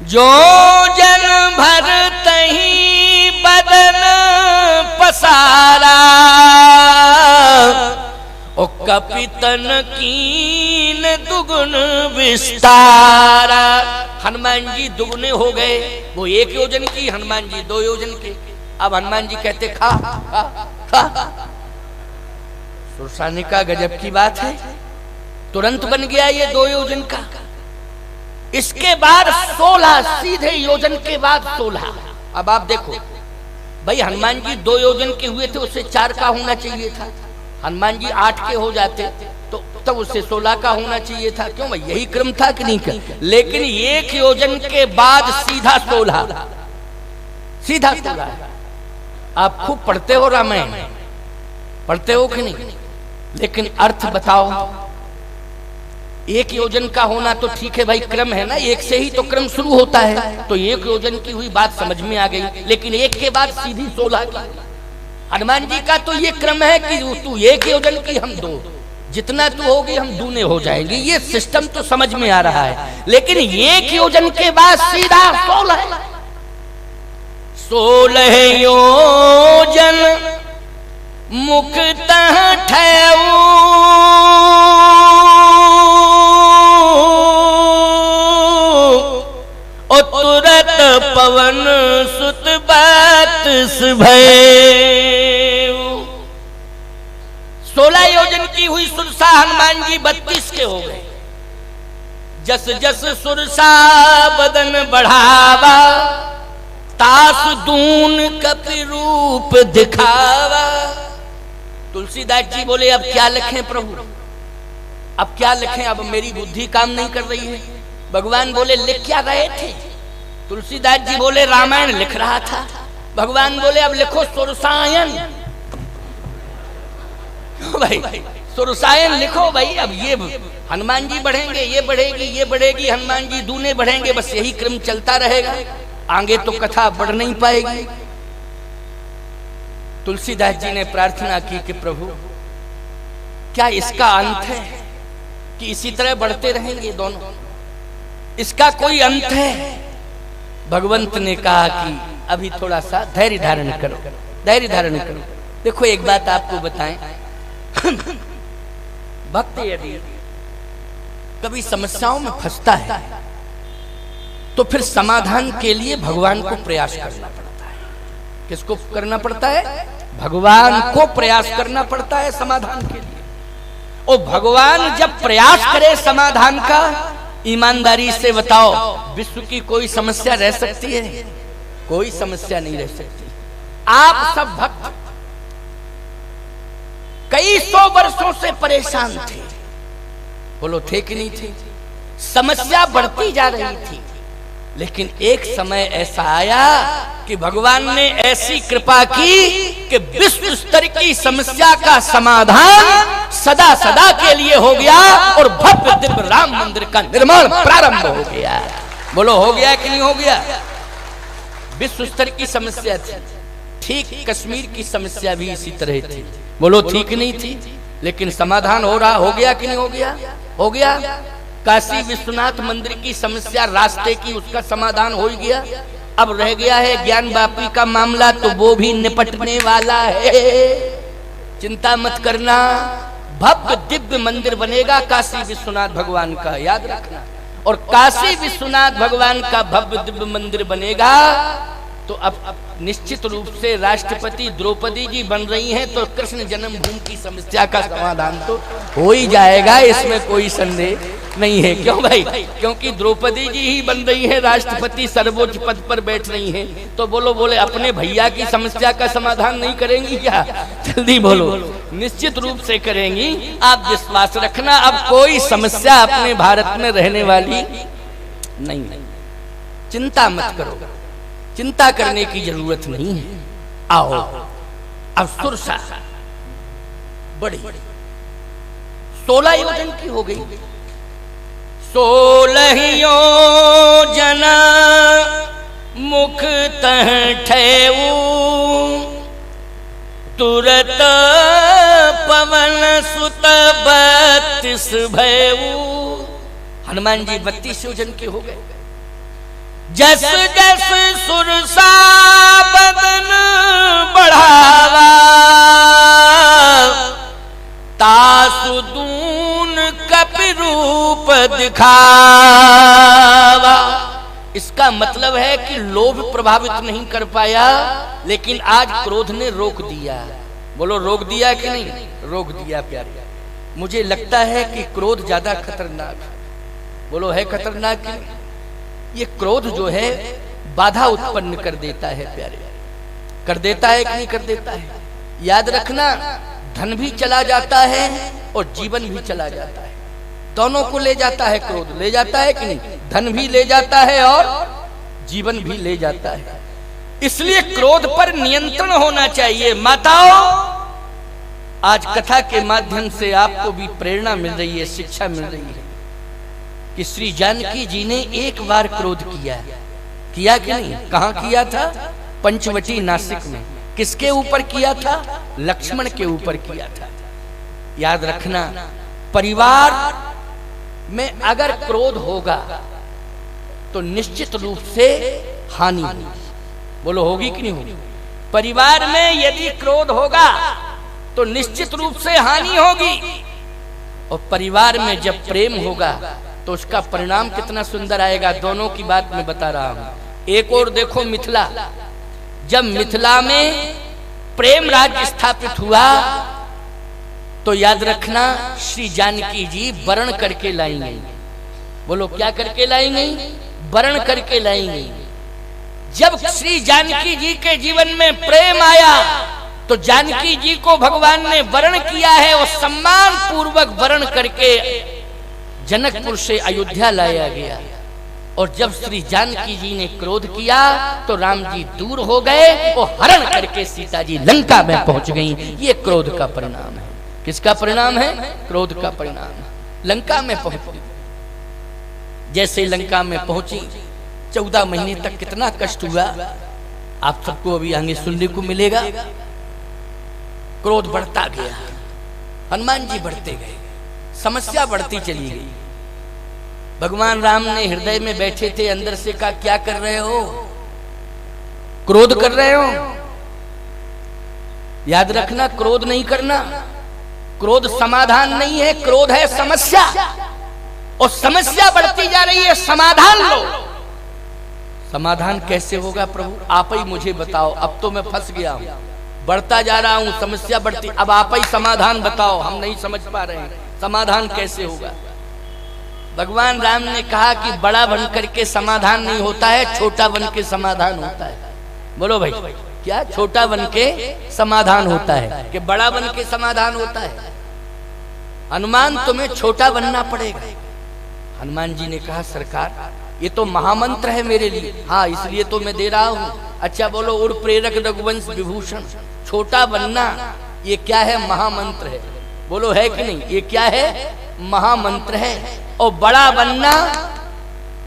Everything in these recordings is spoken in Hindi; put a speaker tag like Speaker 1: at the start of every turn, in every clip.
Speaker 1: जो जन भर तही बदन पसारा, ओ कपितन कीन दुगुन विस्तारा। हनुमान जी दुगुने हो गए, वो 1 योजन की, हनुमान जी 2 योजन के। अब हनुमान जी कहते खा खा खा। सुरसा ने कहा गजब की बात है, तुरंत बन गया ये 2 योजन का। इसके बाद 16 सीधे योजन के बाद 16। अब आप देखो भाई, हनुमान जी 2 योजन के हुए थे, उससे 4 का होना चाहिए था। हनुमान जी 8 के हो जाते तो तब उससे 16 का होना चाहिए था। क्यों भाई, यही क्रम था कि नहीं कर? लेकिन 1 योजन के बाद सीधा 16, सीधा 16। आप खूब पढ़ते हो रामायण, पढ़ते हो कि नहीं? लेकिन अर्थ बताओ। 1 योजन का होना तो ठीक है भाई, क्रम है ना, 1 से ही तो क्रम शुरू होता है। तो 1 योजन की हुई बात समझ में आ गई, लेकिन 1 के बाद सीधी 16 की। हनुमान जी का तो ये क्रम है कि तू 1 योजन की, हम 2, जितना तू होगी हम दूने हो जाएंगे। ये सिस्टम तो समझ में आ रहा है, लेकिन 1 योजन के बाद सीधा 16। 16 योजन मुख तह ठहू, ओ तुरत पवन सुत बत्स भयउ। 16 योजन की हुई सुरसा, हनुमान जी 32 के हो गए। जस जस सुरसा बदन बढ़ावा, तास दून कपि रूप दिखावा। तुलसीदास जी बोले अब क्या लिखें प्रभु, अब क्या लिखें, अब मेरी बुद्धि काम नहीं कर रही है। भगवान बोले लिख क्या रहे थे? तुलसीदास जी बोले रामायण लिख रहा था। भगवान बोले अब लिखो सुरसायन। भाई सुरसायन लिखो भाई। अब ये हनुमान जी बढ़ेंगे, ये बढ़ेगी, ये बढ़ेगी, हनुमान जी दूने बढ़ेंगे, बस यही क्रम चलता रहेगा, आगे तो कथा बढ़ नहीं पाएगी। तुलसीदास जी ने प्रार्थना की कि प्रभु क्या इसका अंत है कि इसी तरह बढ़ते रहेंगे दोनों, इसका कोई अंत है? भगवंत ने कहा कि अभी थोड़ा सा धैर्य धारण करो, धैर्य धारण करो। देखो एक बात आपको बताएं, भक्त यदि कभी समस्याओं में फंसता है तो फिर समाधान के लिए भगवान को प्रयास करना पड़ता है। किसको करना पड़ता है? भगवान को प्रयास करना पड़ता है समाधान के लिए। और भगवान जब प्रयास करे समाधान का, ईमानदारी से बताओ विश्व की कोई समस्या रह सकती है? कोई समस्या नहीं रह सकती। आप सब भक्त कई 100 वर्षों से परेशान थे, बोलो थे कि नहीं थे? समस्या बढ़ती जा रही थी, लेकिन एक समय ऐसा आया कि भगवान ने ऐसी कृपा की कि विश्व स्तर की समस्या का समाधान सदा सदा के लिए हो गया और भव्य दिव्य राम मंदिर का निर्माण प्रारंभ हो गया। बोलो हो गया कि नहीं हो गया? विश्व स्तर की समस्या थी, ठीक कश्मीर की समस्या भी इसी तरह थी, बोलो ठीक नहीं थी, लेकिन समाधान हो रहा, हो गया कि नहीं हो गया? हो गया। काशी विश्वनाथ मंदिर की समस्या रास्ते की, उसका समाधान हो ही गया। अब रह गया है ज्ञान वापी का मामला, तो वो भी निपटने वाला है, चिंता मत करना। भव्य दिव्य मंदिर बनेगा काशी विश्वनाथ भगवान का, याद रखना। और काशी विश्वनाथ भगवान का भव्य दिव्य मंदिर बनेगा तो अब निश्चित रूप से राष्ट्रपति द्रौपदी जी बन रही हैं, तो कृष्ण जन्मभूमि की समस्या का समाधान तो हो ही जाएगा, इसमें कोई संदेह नहीं है। क्यों भाई? क्योंकि द्रौपदी जी ही बन रही है राष्ट्रपति, सर्वोच्च पद पर बैठ रही हैं, तो बोले अपने भैया की समस्या का समाधान नहीं करेंगी क्या? जल्दी बोलो, निश्चित रूप से करेंगी, आप विश्वास रखना। अब कोई समस्या अपने भारत में रहने वाली नहीं, चिंता मत करो, चिंता करने की जरूरत नहीं है। आओ अब सुरसा बड़ी 16 योजन की हो गई। 16 योजन मुख तह ठेऊ, तुरत पवन सुत 32 भयऊ। हनुमान जी 32 योजन के हो गए। जस जस सुरसा बदन बढ़ावा, तासुदून कपि रूप दिखावा। इसका मतलब है कि लोभ प्रभावित नहीं कर पाया, लेकिन आज क्रोध ने रोक दिया। बोलो रोक दिया कि नहीं? रोक दिया प्यारे। मुझे लगता है कि क्रोध ज्यादा खतरनाक है। बोलो है खतरनाक कि नहीं? ये क्रोध जो है बाधा उत्पन्न कर देता है प्यारे। कर देता है कि नहीं कर देता है? याद रखना, धन भी चला जाता है और जीवन भी चला जाता है। दोनों को ले जाता है क्रोध। ले जाता है कि नहीं? धन भी ले जाता है और जीवन भी ले जाता है। इसलिए क्रोध पर नियंत्रण होना चाहिए। माताओं, आज कथा के माध्यम से आपको भी प्रेरणा मिल रही है, शिक्षा मिल रही है कि श्री जानकी जी ने एक बार क्रोध किया कि नहीं? कहां किया था? पंचवटी नासिक में। किसके ऊपर किया था? लक्ष्मण के ऊपर किया था। याद रखना, परिवार में अगर क्रोध होगा तो निश्चित रूप से हानि होगी। बोलो होगी कि नहीं होगी? परिवार में यदि क्रोध होगा तो निश्चित रूप से हानि होगी। और परिवार में जब प्रेम होगा तो उसका परिणाम कितना सुंदर आएगा। दोनों की बात मैं बता रहा हूं। एक और देखो, मिथिला। जब मिथिला में प्रेम राज्य स्थापित हुआ तो याद रखना, श्री जानकी जी वरण करके लाई गई। बोलो क्या करके लाई गई? वरण करके लाई गई। जब श्री जानकी जी के जीवन में प्रेम आया तो जानकी जी को भगवान ने वरण किया है और सम्मान पूर्वक वरण करके जनकपुर से अयोध्या लाया गया। और जब श्री जानकी जी ने क्रोध किया तो राम जी दूर हो गए और हरण करके सीता जी लंका में पहुंच गईं। ये क्रोध का परिणाम है। किसका परिणाम है? क्रोध का परिणाम। लंका में पहुंची। जैसे लंका में पहुंची, 14 महीने तक कितना कष्ट हुआ आप सबको अभी आगे सुनने को मिलेगा। क्रोध बढ़ता गया, हनुमान जी बढ़ते गए, समस्या बढ़ती चली गई। भगवान राम ने हृदय में बैठे थे, अंदर से कहा क्या कर रहे हो? क्रोध कर रहे हो? याद रखना, क्रोध नहीं करना। क्रोध समाधान नहीं है, क्रोध है समस्या। और समस्या बढ़ती जा रही है, समाधान लो। समाधान कैसे होगा प्रभु? आप ही मुझे बताओ। अब तो मैं फंस गया हूं, बढ़ता जा रहा हूं, समस्या बढ़ती। अब आप ही समाधान बताओ, हम नहीं समझ पा रहे हैं समाधान कैसे होगा। भगवान राम ने कहा कि बड़ा बन करके समाधान नहीं होता है, छोटा बन के समाधान होता है। बोलो भाई, क्या छोटा बन के समाधान होता है कि बड़ा बन के समाधान होता है? हनुमान तुम्हें छोटा बनना पड़ेगा। हनुमान जी ने कहा सरकार, ये तो महामंत्र है मेरे लिए। हाँ, इसलिए तो मैं दे रहा हूँ। अच्छा बोलो, उर प्रेरक रघुवंश विभूषण। छोटा बनना ये क्या है? महामंत्र है। बोलो है कि नहीं? ये क्या है? महामंत्र है। और बड़ा बनना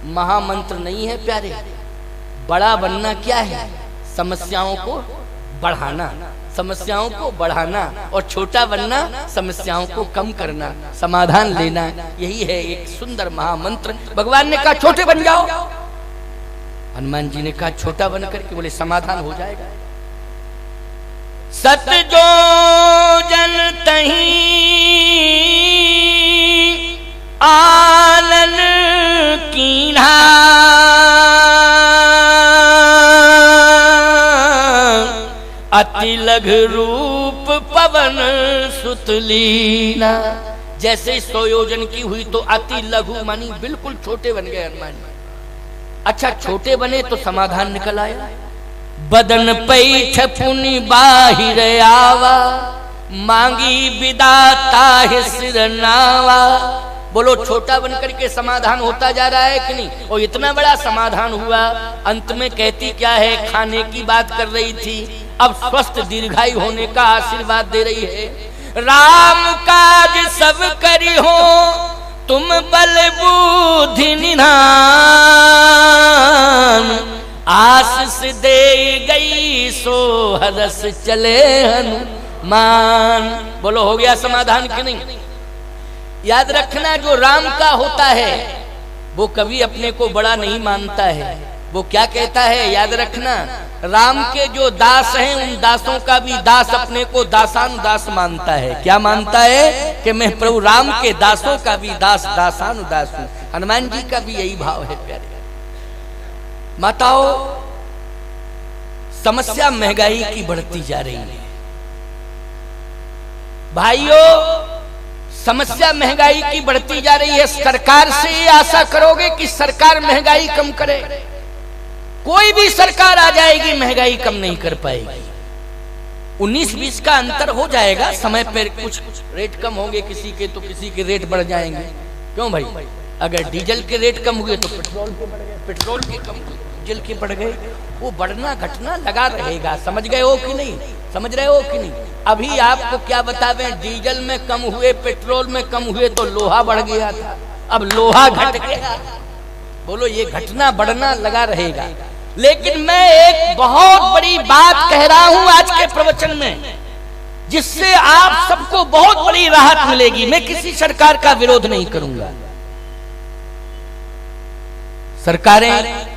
Speaker 1: महामंत्र नहीं है प्यारे। बड़ा बनना क्या है? समस्याओं को बढ़ाना, समस्याओं को बढ़ाना। और छोटा बनना समस्याओं को कम करना, समाधान लेना। यही है एक सुंदर महामंत्र। भगवान ने कहा छोटे बन जाओ। हनुमान जी ने कहा छोटा बन करके, बोले समाधान हो जाएगा। सत जो जन तहीं आलन कीन्हा, अति लघु रूप पवन सुतलीना। जैसे 100 योजन की हुई तो अति लघु मानी बिल्कुल छोटे बन गए हनुमान जी। अच्छा छोटे बने तो समाधान निकल आया। बदन पैठ पुनि बाहिर आवा, मांगी विदाता है सिरनावा। बोलो छोटा बन करके समाधान होता जा रहा है कि नहीं? और इतना बड़ा समाधान हुआ। अंत में कहती क्या है? खाने की बात कर रही थी, अब स्वस्थ दीर्घायु होने का आशीर्वाद दे रही है। राम काज सब करी हो, तुम बल बुद्धि निधान, आशीष दे गई सो हरस चले हनुमान। बोलो हो गया समाधान कि नहीं? याद रखना, जो राम का होता है वो कभी अपने को बड़ा नहीं मानता है। वो क्या कहता है याद रखना, राम के जो दास हैं उन दासों का भी दास अपने को दासानुदास मानता है। क्या मानता है कि मैं प्रभु राम के दासों का भी दास दासानुदास हूं। हनुमान जी का भी यही भाव है प्यारे माताओं। समस्या महंगाई की बढ़ती जा रही है भाइयों, समस्या महंगाई की बढ़ती जा रही है। सरकार से ये आशा करोगे कि सरकार महंगाई कम करे? कोई भी सरकार आ जाएगी महंगाई कम नहीं कर पाएगी। 19-20 का अंतर हो जाएगा, समय पर कुछ रेट कम होंगे किसी के तो किसी के रेट बढ़ जाएंगे। क्यों भाई? अगर डीजल के रेट कम हुए तो पेट्रोल के बढ़ गए, पेट्रोल के कम डीजल के बढ़ गए। वो बढ़ना घटना लगा रहेगा। समझ गए हो कि नहीं? समझ रहे हो कि नहीं? अभी आपको क्या बतावें, डीजल में कम हुए, पेट्रोल में कम हुए तो लोहा बढ़ गया था, अब लोहा घट गया। बोलो ये घटना बढ़ना लगा रहेगा। लेकिन मैं एक बहुत बड़ी बात कह रहा हूं आज के प्रवचन में, जिससे आप सबको बहुत बड़ी राहत मिलेगी। मैं किसी सरकार का विरोध नहीं करूंगा, सरकारें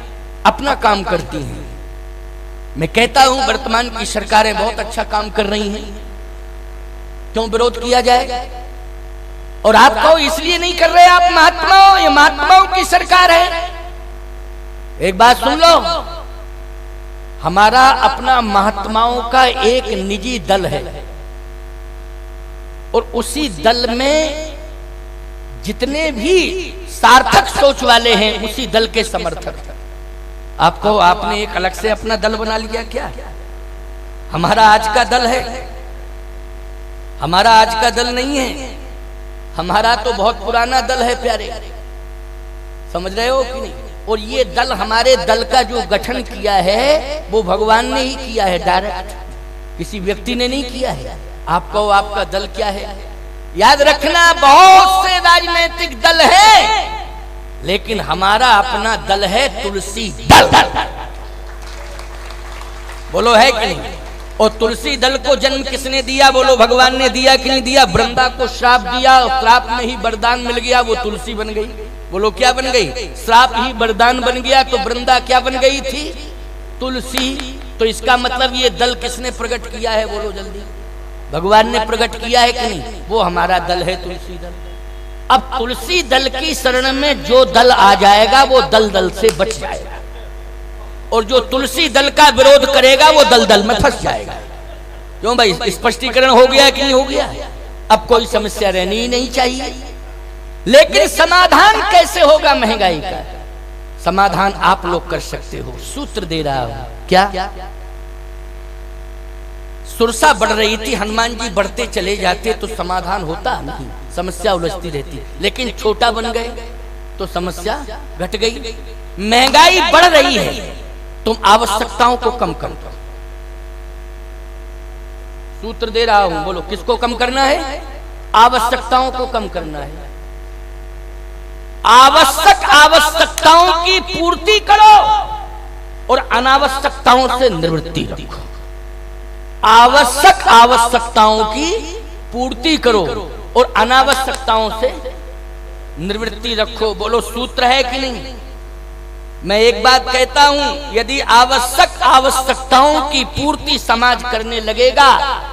Speaker 1: अपना काम करती हैं। मैं कहता हूं वर्तमान की सरकारें बहुत अच्छा काम कर रही हैं, क्यों विरोध किया जाए? और आप कहो इसलिए नहीं कर रहे आप महात्माओं, ये महात्माओं की सरकार है। एक बात सुन लो, हमारा अपना महात्माओं का एक निजी दल है और उसी दल में जितने भी सार्थक सोच वाले हैं उसी दल के समर्थक। आपको आपने एक अलग से अपना दल बना लिया क्या? हमारा आज का दल है, हमारा आज का दल नहीं है, हमारा तो बहुत पुराना दल है प्यारे। समझ रहे हो कि नहीं? और ये दल, हमारे दल का जो गठन किया है वो भगवान ने ही किया है, डायरेक्ट, किसी व्यक्ति ने नहीं किया है। आपको आपका दल क्या है? याद रखना, बहुत से राजनीतिक दल है लेकिन हमारा अपना दल है तुलसी दल। बोलो है कि नहीं? और तुलसी दल को जन्म किसने दिया? बोलो भगवान ने दिया कि नहीं दिया? वृंदा को श्राप दिया और श्राप में ही वरदान मिल गया, वो तुलसी बन गई। बोलो क्या बन गई? श्राप ही वरदान बन गया, तो वृंदा क्या बन गई थी? तुलसी। तो इसका मतलब ये दल किसने प्रकट किया है? बोलो जल्दी। भगवान ने प्रकट किया है कि नहीं? वो हमारा दल है तुलसी दल। अब तुलसी दल की शरण में जो दल आ जाएगा वो दल दल से बच जाएगा, और जो तुलसी दल का विरोध करेगा वो दल दल में फंस जाएगा। क्यों भाई? स्पष्टीकरण हो गया कि नहीं हो गया? अब कोई समस्या रहनी ही नहीं चाहिए। लेकिन समाधान कैसे होगा महंगाई का? समाधान आप लोग कर सकते हो। सूत्र दे रहा हूं। क्या? सुरसा बढ़ रही थी, हनुमान जी बढ़ते चले जाते तो समाधान होता नहीं, समस्या उलझती रहती। लेकिन छोटा बन गए तो समस्या घट गई। महंगाई बढ़ रही है, तुम आवश्यकताओं को कम करो। सूत्र दे रहा हूं, बोलो किसको कम करना है? आवश्यकताओं को कम करना है। आवश्यकताओं की पूर्ति करो और अनावश्यकताओं से निवृत्ति रखो। आवश्यकताओं की पूर्ति करो और अनावश्यकताओं से निवृत्ति रखो। बोलो सूत्र है कि नहीं? मैं एक बात कहता हूं, यदि आवश्यकताओं की पूर्ति समाज करने लगेगा,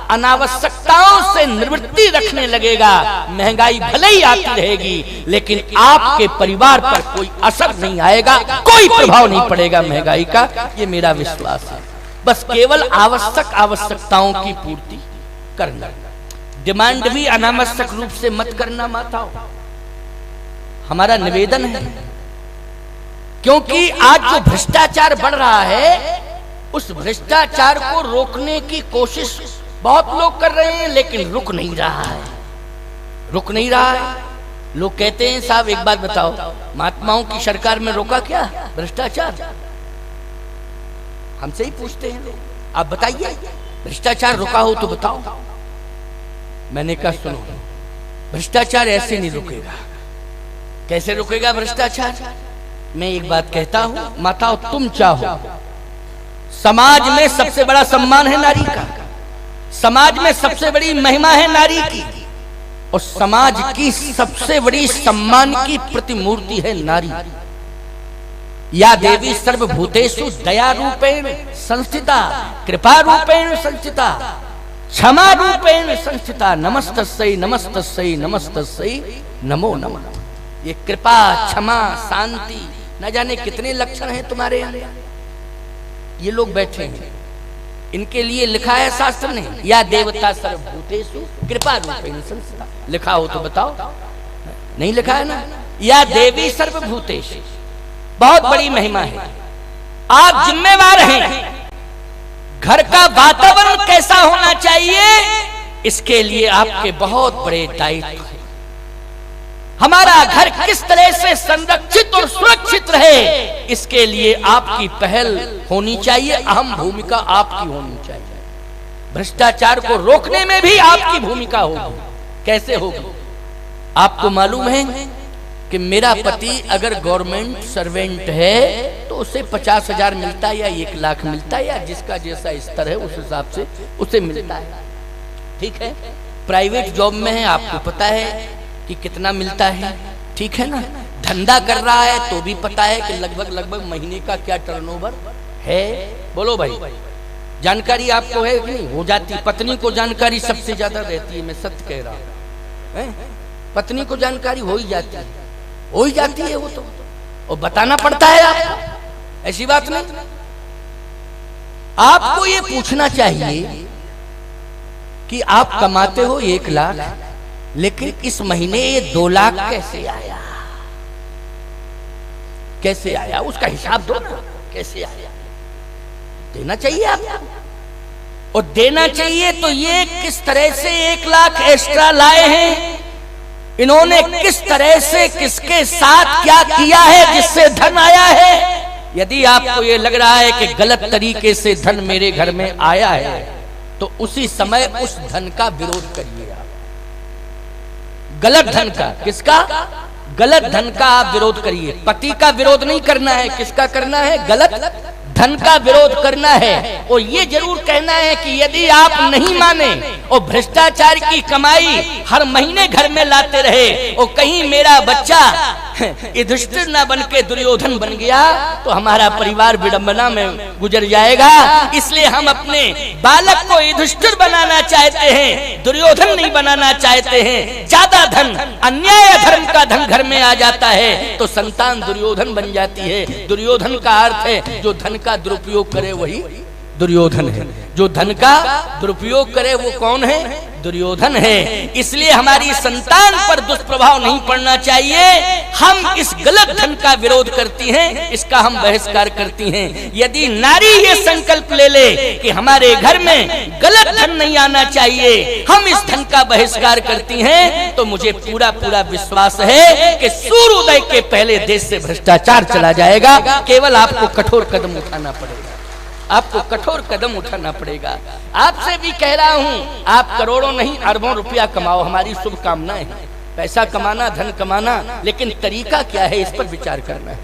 Speaker 1: अनावश्यकताओं से निवृत्ति रखने लगेगा, महंगाई भले ही आती रहेगी लेकिन आपके परिवार पर कोई असर नहीं आएगा, कोई प्रभाव नहीं पड़ेगा महंगाई का। ये मेरा विश्वास है। बस केवल आवश्यकताओं की पूर्ति करना, डिमांड भी अनावश्यक रूप से मत करना माताओं, हमारा निवेदन है। क्योंकि आज जो भ्रष्टाचार बढ़ रहा है, उस भ्रष्टाचार को रोकने की कोशिश बहुत लोग कर रहे हैं लेकिन रुक नहीं रहा है, रुक नहीं रहा है। लोग कहते हैं साहब एक बात बताओ, महात्माओं की सरकार में रोका क्या भ्रष्टाचार? हमसे ही पूछते हैं लोग, आप बताइए भ्रष्टाचार रुका हो तो बताओ। मैंने कहा सुनो, भ्रष्टाचार ऐसे नहीं रुकेगा। कैसे रुकेगा भ्रष्टाचार? मैं एक बात कहता हूं माताओं, तुम चाहो, समाज में सबसे बड़ा सम्मान है नारी का, समाज में सबसे बड़ी महिमा है नारी की, और समाज की सबसे बड़ी सम्मान की प्रतिमूर्ति है नारी। या देवी सर्वभूतेषु दया रूपेण संस्थिता, कृपा रूपेण संस्थिता, क्षमा रूपेण संस्थिता, नमस्तस्यै नमस्तस्यै नमस्तस्यै नमो नमः। ये कृपा, क्षमा, शांति, न जाने कितने लक्षण हैं तुम्हारे अंदर। ये लोग बैठे हैं, इनके लिए लिखा है शास्त्र ने, या देवता सर्वभूतेषु कृपा रूपेण संस्थिता। लिखा हो तो बताओ, नहीं लिखा है ना। या देवी सर्वभूतेषु, बहुत बड़ी महिमा है। आप जिम्मेवार हैं, घर का वातावरण कैसा होना चाहिए इसके लिए आपके बहुत बड़े दायित्व हैं। हमारा घर किस तरह से संरक्षित और सुरक्षित रहे इसके लिए आपकी पहल होनी चाहिए, अहम भूमिका आपकी होनी चाहिए। भ्रष्टाचार को रोकने में भी आपकी भूमिका होगी। कैसे होगी? आपको मालूम है कि मेरा पति अगर गवर्नमेंट सर्वेंट है तो उसे 50,000 मिलता है या 1 लाख मिलता है, या जिसका जैसा स्तर है उस हिसाब से उसे मिलता है। ठीक है, प्राइवेट जॉब में है, आपको पता है कि कितना मिलता है। ठीक है ना, धंधा कर रहा है तो भी पता है कि लगभग महीने का क्या टर्नओवर है। बोलो भाई, जानकारी आपको है कि नहीं? हो जाती, पत्नी को जानकारी सबसे ज्यादा रहती है, मैं सत्य कह रहा हूं। पत्नी को जानकारी हो ही जाती है, हो ही जाती है वो तो, और बताना पड़ता है आपको, ऐसी बात नहीं। आपको ये पूछना चाहिए कि आप कमाते हो 1 लाख, लेकिन इस महीने ये 2 लाख कैसे आया? कैसे आया उसका हिसाब दो ना, कैसे आया देना चाहिए आपको। और देना चाहिए तो ये किस तरह से 1 लाख एक्स्ट्रा लाए हैं, इन्होंने किस तरह से किसके साथ क्या किया है जिससे धन आया है। यदि आपको ये लग रहा है कि गलत तरीके से धन मेरे घर में आया है तो उसी समय उस धन का विरोध करिए। आप गलत धन का, किसका? गलत धन का आप विरोध करिए। पति का विरोध नहीं करना है, किसका करना है? गलत धन का विरोध करना है। और ये जरूर कहना है कि यदि आप नहीं माने और भ्रष्टाचार की कमाई हर महीने घर में लाते रहे और कहीं मेरा बच्चा युधिष्ठिर ना बन के दुर्योधन बन गया तो हमारा परिवार विडंबना में गुजर जाएगा। इसलिए हम अपने बालक को युधिष्ठिर बनाना चाहते हैं, दुर्योधन नहीं बनाना चाहते हैं। ज्यादा धन, अन्याय धर्म का धन घर में आ जाता है तो संतान दुर्योधन बन जाती है। दुर्योधन का अर्थ है जो धन का दुरुपयोग करे वही दुर्योधन है। जो धन का दुरुपयोग करे वो कौन है? दुर्योधन है। इसलिए हमारी संतान पर दुष्प्रभाव नहीं पड़ना चाहिए। हम इस गलत धन का विरोध करती हैं, इसका हम बहिष्कार करती हैं। यदि नारी ये संकल्प ले ले कि हमारे घर में गलत धन नहीं आना चाहिए, हम इस धन का बहिष्कार करती हैं, तो मुझे पूरा पूरा विश्वास है कि सूर्योदय के पहले देश से भ्रष्टाचार चला जाएगा। केवल आपको कठोर कदम उठाना पड़ेगा, आपको कठोर कदम उठाना पड़ेगा। आपसे भी कह रहा हूं, आप करोड़ों नहीं अरबों रुपया कमाओ, हमारी शुभकामनाएं हैं। पैसा कमाना, धन कमाना, लेकिन तरीका क्या है इस पर विचार करना है।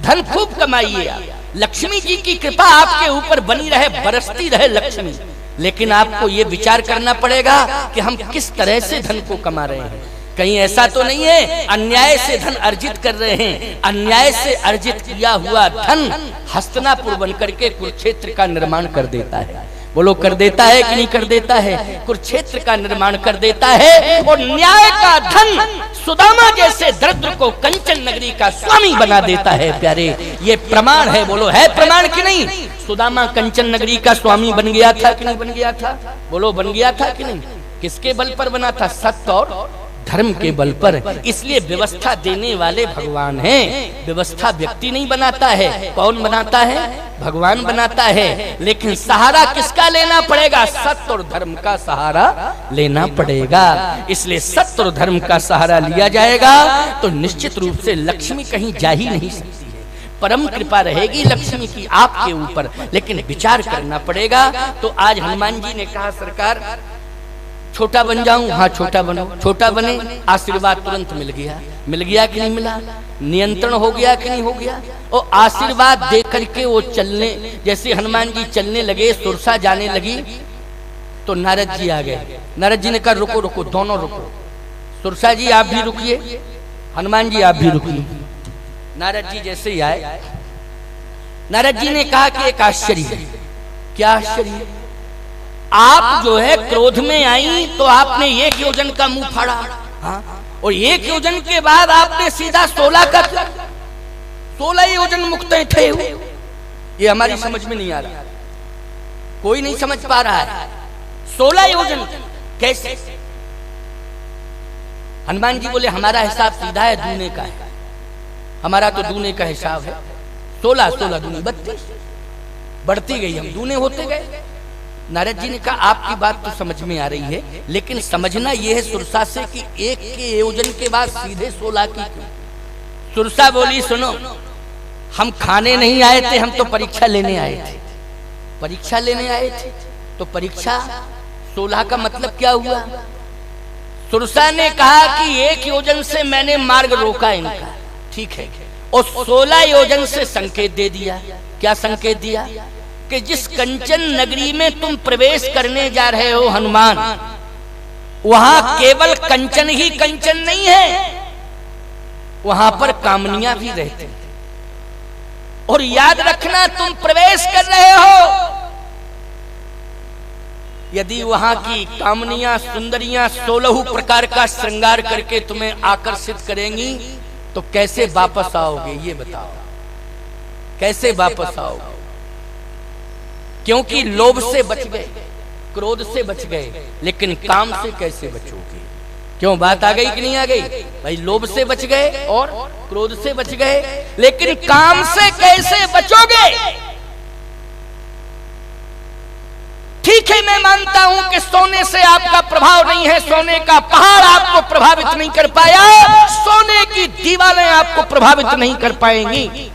Speaker 1: धन खूब कमाइए आप, लक्ष्मी जी की कृपा आपके ऊपर बनी रहे, बरसती रहे लक्ष्मी। लेकिन आपको ये विचार करना पड़ेगा कि हम किस तरह से धन को कमा रहे हैं। कहीं ऐसा तो नहीं है अन्याय से धन अर्जित कर रहे हैं। अन्याय से अर्जित किया हुआ धन हस्तिनापुर बनकर के कुरुक्षेत्र का निर्माण कर देता है। बोलो, कर देता है कि नहीं कर देता है? कुरुक्षेत्र का निर्माण कर देता है। और न्याय का धन सुदामा जैसे दरिद्र को कंचन नगरी का स्वामी बना देता है। प्यारे, ये प्रमाण है। बोलो, है प्रमाण कि नहीं? सुदामा कंचन नगरी का स्वामी बन गया था कि नहीं बन गया था? बोलो, बन गया था कि नहीं? किसके बल पर बना था? सत्य और धर्म के बल पर। इसलिए व्यवस्था देने वाले भगवान हैं। व्यवस्था व्यक्ति नहीं बनाता है। कौन बनाता है? भगवान बनाता है। लेकिन सहारा किसका लेना पड़ेगा? सत्य और धर्म का सहारा लेना पड़ेगा। इसलिए सत्य और धर्म का सहारा लिया जाएगा तो निश्चित रूप से लक्ष्मी कहीं जा ही नहीं सकती है। परम कृपा रहेगी लक्ष्मी की आपके ऊपर, लेकिन विचार करना पड़ेगा। तो आज हनुमान जी ने कहा, सरकार छोटा बन जाऊं? हाँ, छोटा बनो। छोटा बने, आशीर्वाद तुरंत मिल गया। मिल गया कि नहीं मिला? नियंत्रण हो गया कि नहीं हो गया? और आशीर्वाद दे करके वो चलने, जैसे हनुमान जी चलने लगे, सुरसा जाने लगी तो नारद जी आ गए। नारद जी ने कहा, रुको रुको, दोनों रुको। सुरसा जी आप भी रुकिए, हनुमान जी आप भी रुकिए। नारद जी जैसे ही आए नारद जी ने कहा कि एक आश्चर्य है। क्या आश्चर्य है? आप जो है क्रोध में आई तो आपने 1 योजन का मुंह फाड़ा, हाँ, और 1 योजन के बाद आपने सीधा 16 योजन मुक्तें थे। ये हमारी समझ में नहीं आ रहा, कोई नहीं समझ पा रहा है। 16 योजन कैसे? हनुमान जी बोले हमारा हिसाब सीधा है, दूने का है, हमारा तो दूने का हिसाब है। 16 दूनी 32, बढ़ती गई, हम दूने होते गए। नारद जी ने कहा आपकी बात तो समझ में आ रही है, लेकिन समझना यह है सुरसा से कि 1 के योजन के बाद सीधे 16 की क्यों? सुरसा बोली सुनो, हम खाने नहीं आए थे, हम तो परीक्षा लेने आए थे। परीक्षा लेने आए थे तो परीक्षा 16 का मतलब क्या हुआ? सुरसा ने कहा कि 1 योजन से मैंने मार्ग रोका इनका, ठीक है, और 16 योजन से संकेत दे दिया। क्या संकेत दिया? कि जिस कंचन नगरी में तुम प्रवेश करने जा रहे हो हनुमान, वहां केवल कंचन ही कंचन नहीं है, वहां पर कामनियां भी रहती हैं। और याद रखना तुम प्रवेश कर रहे हो, यदि वहां की कामनियां सुंदरियां 16 प्रकार का श्रृंगार करके तुम्हें आकर्षित करेंगी तो कैसे वापस आओगे? ये बताओ, कैसे वापस आओगे? क्योंकि लोभ से बच गए, क्रोध से बच गए, लेकिन काम से कैसे बचोगे? क्यों, बात आ गई कि नहीं आ गई? भाई लोभ से बच गए और क्रोध से बच गए, लेकिन काम से कैसे बचोगे? ठीक है, मैं मानता हूं कि सोने से आपका प्रभाव नहीं है, सोने का पहाड़ आपको प्रभावित नहीं कर पाया, सोने की दीवारें आपको प्रभावित नहीं कर पाएंगी,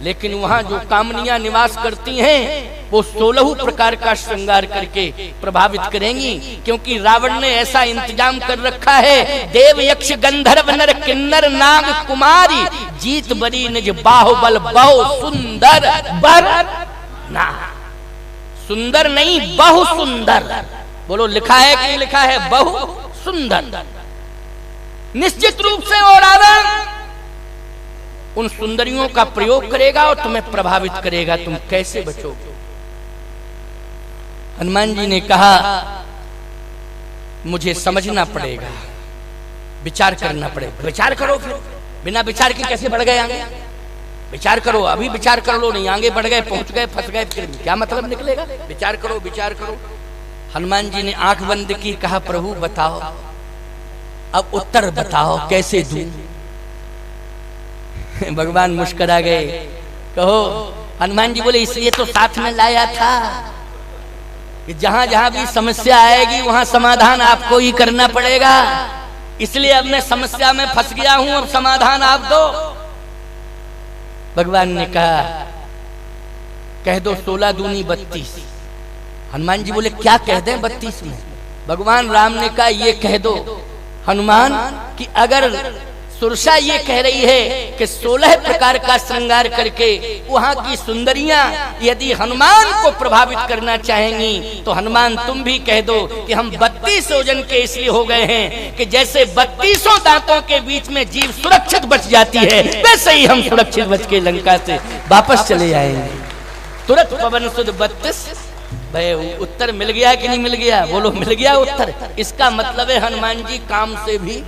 Speaker 1: लेकिन वहां जो कामनियां निवास करती हैं वो 16 प्रकार का श्रृंगार करके प्रभावित करेंगी। क्योंकि रावण ने ऐसा इंतजाम कर रखा है, देव यक्ष गंधर्व नर किन्नर नाग कुमारी, जीत बरी निज बाहुबल बहु सुंदर बर ना। सुंदर नहीं, बहु सुंदर। बोलो लिखा है कि लिखा है? बहु सुंदर। निश्चित रूप से वो रावण उन सुंदरियों का प्रयोग करेगा और तुम्हें प्रभावित करेगा, तुम कैसे बचोगे? हनुमान जी ने कहा मुझे समझना पड़ेगा, विचार करना पड़ेगा। विचार करो, फिर बिना विचार के कैसे बढ़ गए आगे? विचार करो, अभी विचार कर लो, नहीं आगे बढ़ गए, पहुंच गए, फंस गए, फिर क्या मतलब निकलेगा? विचार करो, विचार करो। हनुमान जी ने आंख बंद की, कहा प्रभु बताओ, अब उत्तर बताओ, कैसे दूं? भगवान मुस्कुरा गए, कहो। हनुमान जी बोले इसलिए तो साथ में लाया था कि जहां जहां भी समस्या आएगी वहां समाधान आपको ही करना पड़ेगा, इसलिए अब मैं समस्या में फंस गया हूं, अब समाधान आप दो। भगवान ने कहा कह दो 16 दूनी 32। हनुमान जी बोले क्या कह दें 32 में? भगवान राम ने कहा ये कह दो हनुमान कि अगर सुरसा ये कह रही है कि 16 प्रकार का श्रृंगार करके वहां की सुंदरियां यदि हनुमान को प्रभावित करना चाहेंगी तो हनुमान तुम भी कह दो कि हम 32 योजन के इसलिए हो गए हैं कि जैसे 32 दांतों के बीच में जीव सुरक्षित बच जाती है, वैसे ही हम सुरक्षित बच के लंका से वापस चले जाएंगे। तुरंत पवन सुध 32। भाई उत्तर मिल गया कि नहीं मिल गया? बोलो मिल गया उत्तर। इसका मतलब है हनुमान जी काम से भी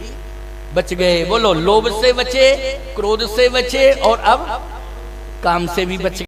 Speaker 1: बच गए। बोलो लोभ से बचे, क्रोध से बचे और अब काम से भी बच गए।